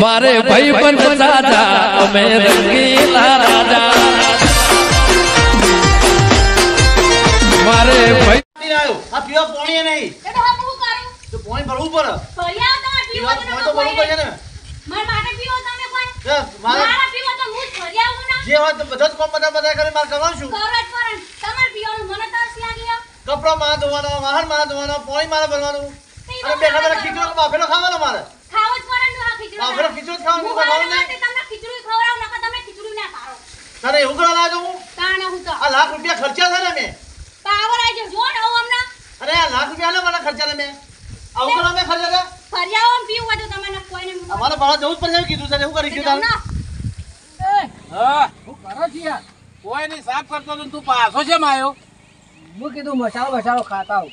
મારે ભાઈ પણ રાજા અમે રંગીલા રાજા મારે ભાઈ આ પીવા પાણી નહીં એ તો હું કરું તો પાણી ભરવું પડે ફરિયા તો પીવો તો પાણી તો ભરવું પડે ને માર માટે પીવો તમે કોઈ મારા પીવો તો હું ફરિયા હું ના જે હોય તો બધા જ કામ બધા કરે મારે કરવાનું શું કરો જ પર તમાર પીવાનું મને તરસ લાગી કપડા માં ધોવાનો વાહન માં ધોવાનો પાણી મારે ભરવાનું અને બેઠા બેઠા ખીચડો બાફેલો ખાવાનો મારે ખાવ જ પડે ને આ ખીચડું બાફેલો ખીચડો જ ખાવાનું ખાવાનું નહીં તમને ખીચડું ખવડાવ નકર તમે ખીચડું ના ખાઓ તારે એવું કરવા લાગ્યો હું તાણે હું તો આ લાખ રૂપિયા ખર્ચા છે ને મેં પાવર આવી જો ને હમણાં અરે આ લાખ રૂપિયા ને મને ખર્ચા ને મેં આવું કરવા મેં ખર્ચા હતા ફરિયાઓ પીવું હોય તો તમે ન કોઈને અમારે બહાર જવું જ પડશે કીધું છે શું કરી ગયું તારે હા હું કરો છે યાર કોઈ નહીં સાફ કરતો તો તું પાછો છે માયો હું કીધું મસાલો ખાતા હું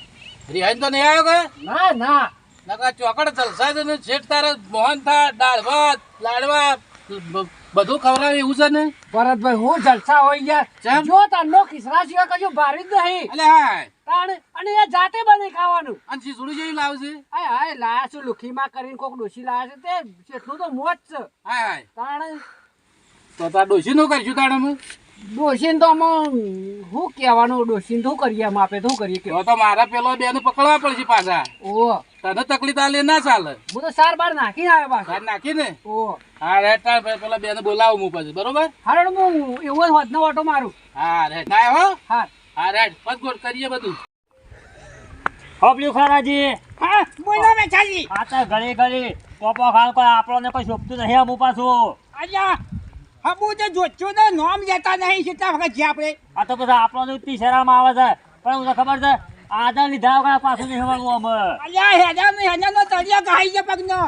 રિહાઈન તો નહીં આવ્યો કે ના ના નકા ચોકડ જલસા છે ને શેઠ તારે મોહન થા દાળ ભાત લાડવા બધું ખવડાવે એવું છે ને ભરતભાઈ હું જલસા હોય યાર ચમ? જો તારનો ખિસરા સિવાય કશું ભારી જ નહીં અલે હાય તાણ અને એ જાતે બની ખાવાનું અને શીસુડી જેવી લાવશે હાય હાય લાયા છું લુખીમાં કરીને કોક ડોશી લાયા છે તે જેટલું તો મોજ છે હાય હાય તાણ તો તાર ડોશી નું કરશું તાણે અમે ડોશીને તો અમે શું કહેવાનું ડોશીને શું કરીએ અમે આપે શું કરીએ કે તો મારા પેલો બેન પકડવા પડશે પાછા ઓ તને તકલીફ આલે ના ચાલે હું તો સાર બાર નાખીને આવ્યો પાછો તાર નાખી ને ઓ હા રે તાર પેલા બેન બોલાવું હું પછી બરોબર હારણ હું એવો જ હોતનો ઓટો મારું હા રે ના હો હા હા રે પગગોટ કરીએ બધું હોપલ્યું ખરાજી હા બોલો મે ચાલી આ તો ઘડી ઘડી પોપો ખાલ કોઈ આપણને કોઈ શોભતું નહીં આમ પાછું અલ્યા હબુ તો જોચ્યું તો નામ લેતા નહીં કેટલા વખત જે આપણે આ તો પછી આપણને ઉતરી શહેરમાં આવે છે પણ મને ખબર છે આદર લીધા વગર પાછું નહીં હવાનું અમે અલ્યા હેડાનો તળિયા ગહાઈ છે પગનો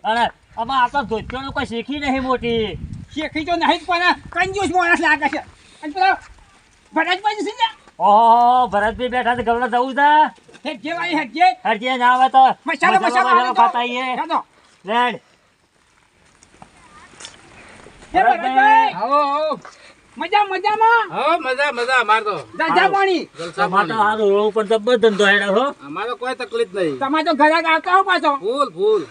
અને અમે આ તો ધોતિયોનું કોઈ શીખી નહીં મોટી શેખી તો નહીં જ પણ કંજૂસ માણસ લાગે છે અને પેલા ભરતભાઈ છે ને ઓહો ભરતભાઈ બેઠા છે ગવડા જવું છે હેજે ભાઈ હેજે હરજી ના આવે તો મસાલો ખાતા આવીએ ચાલો રેડ હે ભરતભાઈ આવો મજામાં હો મજા મજા અમાર તો દાદા પાણી જલસા અમારે તો પાણી. સારું રોડ ઉપર જબર ધંધો હેડે હો અમારે કોઈ તકલીફ નહીં તમારે તો ઘરે આવતા હો પાછો ફૂલ ફૂલ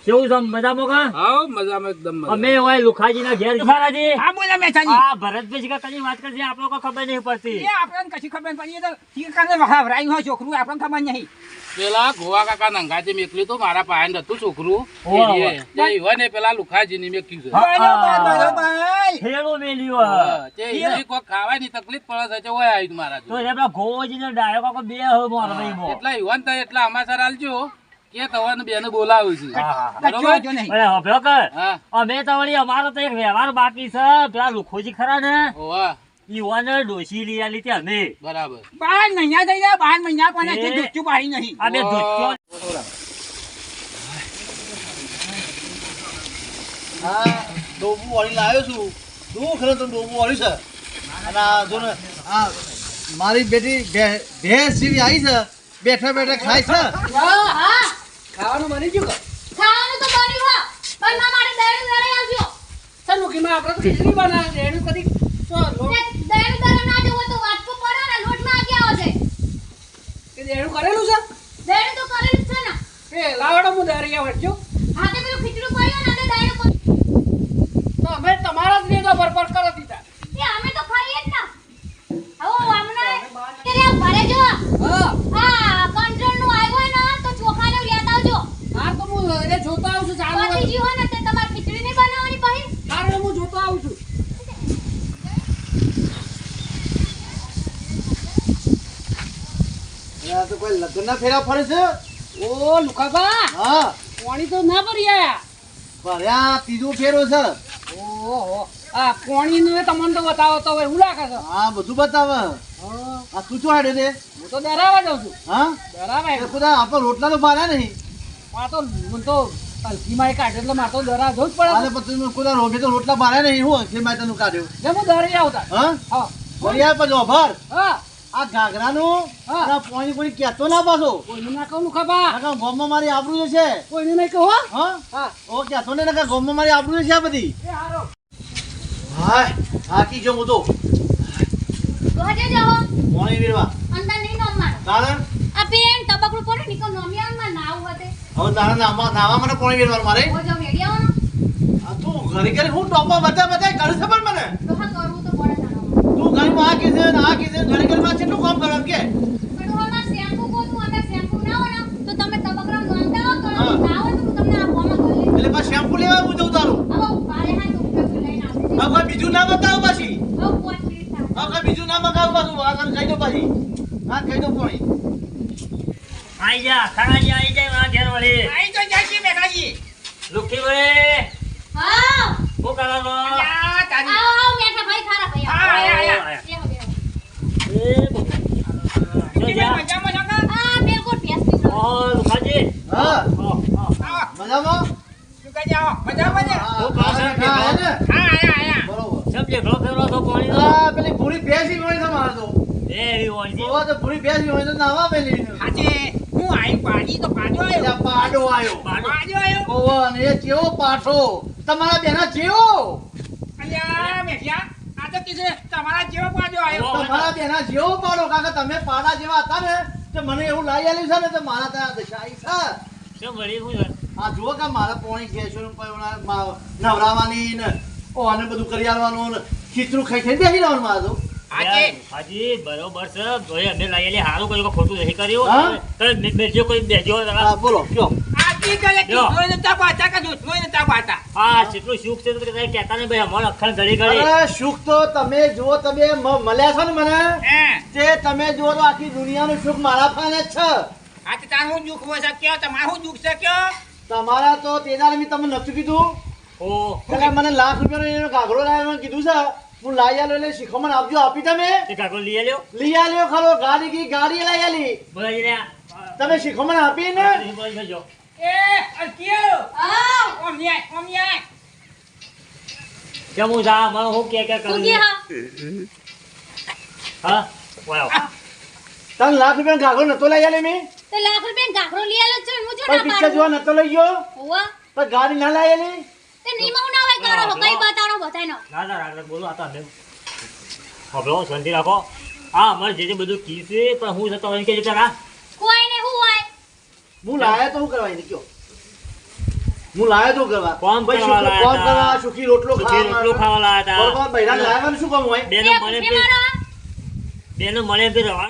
કેવું છે મજામાં કા હા મજામાં એકદમ મજા. અમે હોય લુખાજીના ઘેર ખરાજી હા બોલા મેચાજી આ ભરતભાઈ કા કઈ વાત કરશે આપણને કોઈ ખબર નહીં પડતી એ આપણને કશી ખબર પડી એ તો ઠીકાને વહાવરાઈ હોય છોકરું આપણને ખબર નહીં પેલા ગોવા કાકા નંગાજી મેકલી તો મારા પાસે હતું છોકરું ઓવા, એ ઈવન ને પેલા લુખાજી ની મેક્યું છે બરોબર હેલો મેલ્યો હા, તે ઈ કોક ખાવાની તકલીફ પડે છે ઓય આવી મારા તો જોડે. એમના ગોજીને ડાયો કાકો બે હવે મોર ભાઈ મો એટલા ઈવન તો એટલા અમાસર આલજો કે તવાને બેને બોલાવ્યું છે કચ્ચો બરોબર જો નહીં અરે હોભ્યો કે હા અમે તો વળી અમારો તો એક વ્યવહાર બાકી છે પેલા લુખોજી ખરા ને ઓવા ઈવાને ડોશી લઈ આલી તે અમે બરાબર 12 મહિના થઈ ગયા 12 મહિના પણ એ. હજી દૂધચું પાડી નહીં આ બે ધોતિયો હા ડોબું વાળી લાવ્યો છું દુઃખ તો ડોબું વાળી છે અને આ જો ને આ મારી બેટી ભેંસ જેવી આવી છે બેઠા બેઠા ખાય છે હા ખાવાનું બની ગયું ખાવાનું તો બન્યું હો પણ મારા માટે દહેણું દરે આવજો સનુકીમાં આપણે તો ખીચડી બનાવે એનું કદી દહેણું દરે ના જવો તો વાટકો પડો ને લોટમાં ગયા હશે કે એનું કરેલું છે દહેણું તો કરેલું જ છે ને એ લાવડો હું દરિયા વળજો હા તે પેલું ખીચડું પડ્યું ને એટલે દહેણું તો અમે તમારા જ લીધો બરબર કરો દીધા એ અમે તો ખાઈએ જ ને હવે હમણાં કે ભરે જો હા હા કંટ્રોલ નું આવ્યો ને તો ચોખા ને લેતા આવજો હા તો હું એને જોતો આવું છું ચાલુ પછી જી હોય ને તે તમારે ખીચડી નહીં બનાવવાની પછી સારું હું જોતો આવું છું આ તો કોઈ લગ્નના ફેરા ફરે છે ઓ લુખાબા હા પાણી તો ના ભરી આયા ભર્યા ત્રીજો ફેરો છે ઓહો આ પાણી નું તમને તો બતાવો તો હવે હું લાગે છે હા બધું બતાવે હા, આ તું શું હાડે રે હું તો ડરાવા જાઉં છું હા ડરાવા એ બધા આપણે રોટલા તો બાર્યા નહીં આ તો મને તો હલકીમાં કાઢે એટલે મારે તો ડરા જવું જ પડે અને પછી કોઈ રોબે તો રોટલા બાર્યા નહીં હું હશે મેં તને કાઢ્યો ને હું ડરી આવતા હા હા વળિયા પછી અભાર હા આ ઘાઘરાનું હા. અને પાણી કોઈ કહેતો ના પાછો કોઈને ના કહું લુખાબા નકર ગામમાં મારી આબરૂ છે કોઈને નહીં કહો હો? હા હા ઓ કહેતો ને નકર ગામમાં મારી આબરૂ છે આ બધી એ હારો હાય હાકી જો હું તો તો હજે જાઓ પાણી વીરવા અંદર નહીં નોમ કારણ આ પેન તબકડું પડે નીકો નોમિયાન માં નાવ હતે હવે તારા નાવા મને પાણી વીરવાનું મારે ઓ જો મેડિયા ઘરે ઘરે હું ટોપમાં બધા કરું છે પણ મને તો હા કરવું તો પડે તારો તું ઘરમાં આ કીધે ને આ કીધે ઘરે ઘરમાં કેટલું કામ કરવાનું કે પણ હું આમાં શેમ્પુ કોનું અંદર શેમ્પુ ના હોય ને તો તમે તબકરા માંગતા હો તો હા. ના હોય તો હું તમને આ ફોનમાં કરી લઈશ એટલે પાછું શેમ્પુ લેવા હું જઉં તારું હવે ભારે હા તો ઉપયોગ લઈને આવજો હવે કોઈ બીજું ના બતાવો પાછી હવે 5 મિનિટ થાય હવે કોઈ બીજું ના મગાવું પાછું આગળ કહી દો પાછી હા કહી દો પોણી આઈ જા ખાનાજી આઈ જાય મારા ઘેર વળી આઈ તો જાય છે મેઘાજી લુખી ભાઈ હા શું કરવાનો આ તારી આવો મેઠા ભાઈ ખારા ભાઈ હા આયા બેહો બેહો જો જા મજામાં છો કા આ બિલકુલ ભેંસ પીવડાવો. ઓ લુખાજી હા આવો મજામાં શું કહી જાઓ મજામાં ને હા, હું પાછળ હા, હા, ને? હા આયા બરોબર સમજે ઘણો ફેરવો તો પાણી નો આ પેલી ભૂરી ભેંસી હોય છે મારે તો એવી હોય છે જોવા તો ભૂરી ભેંસી હોય તો નાવા પેલી આજે હું આઈ પાડી તો પાડો આવ્યો એટલે પાડો આવ્યો પાડો આવ્યો ઓવો, અને એ કેવો પાઠો તમારા બેના જેવો અલ્યા મેઠિયા આ તો કીધું તમારા જેવો પાડો આવ્યો તમારા બેના જેવો પાડો કાકા તમે પાડા જેવા હતા ને તો મને એવું લાગી આલ્યું છે ને તો મારા ત્યાં દશા આવી છે શું વળી હું છે? આ જુઓ કે મારા પોણી ખેંચવાનું નવરાવાની ને ઓને બધું કરી આલવાનું ને ખીચડું ખાઈ ખાઈ બેસી રહેવાનું મારે તો આજે હાજી બરોબર છે તોય અમે લાયેલી હારું કર્યું કે ખોટું નહીં કર્યું હા? તમે બેજો કોઈ બેજો હા બોલો કયો આજે ગલે યો. કીધું નતા પાતા કે દૂધમાં નતા પાતા હા કેટલું સુખ છે તો કે કહેતા ને ભાઈ અમારો અખર ઘડી ઘડી અરે સુખ તો તમે જુઓ તમે મળ્યા છો ને મને હે તે તમે જુઓ તો આખી દુનિયાનું સુખ મારા પાસે જ છે આ તો તાર હું દુઃખ હોય શક્યો તમારું હું દુઃખ શક્યો તમારા તો તેના મેં તમને નતું કીધું ઓ પેલા મને લાખ રૂપિયાનો એનો ઘાઘરો લાવ્યો કીધું છે હું લાઈ આલ્યો એટલે શીખવણ આપજો આપી તમે તે કાકો લઈ આલ્યો લઈ આલ્યો ખરો ગાડી લઈ આલી બોલાજી લે તમે શીખવણ આપી ને બોલાજી જો એ અલકિયો આવ ઓમ ન્યાય કેમ હું જા મને હું કે તું કરું કે હા હા વાવ તને લાખ રૂપિયાનો ઘાઘરો નતો લઈ આલ્યો મેં તો લાખ રૂપિયા ગાઘરો લઈ આલો છો હું જો પણ ના પિક્ચર પાડું જોવા નતો લઈ ગયો હોવા પણ ગાડી ના લઈ આલી તે નીમો ના હોય કરો કઈ બતાડો બતાઈનો ના ના રાગ બોલો આ તો અમે હબળો શાંતિ રાખો હા અમારે જે બધું કી છે પણ હું જતો હોય કે જતા કોઈ ને હું હોય હું લાયો તો શું કરવા એને કયો હું લાયો તો કરવા કોમ ભાઈ કરવા સુખી લાયા કોમ તા. કરવા સુખી રોટલો રોટલો ખાવા લાયા તા. બરોબર બૈરાને લાવવાનું શું કામ હોય બેનો એ મળે ભૂખે મારો બેનો મળે તો રવા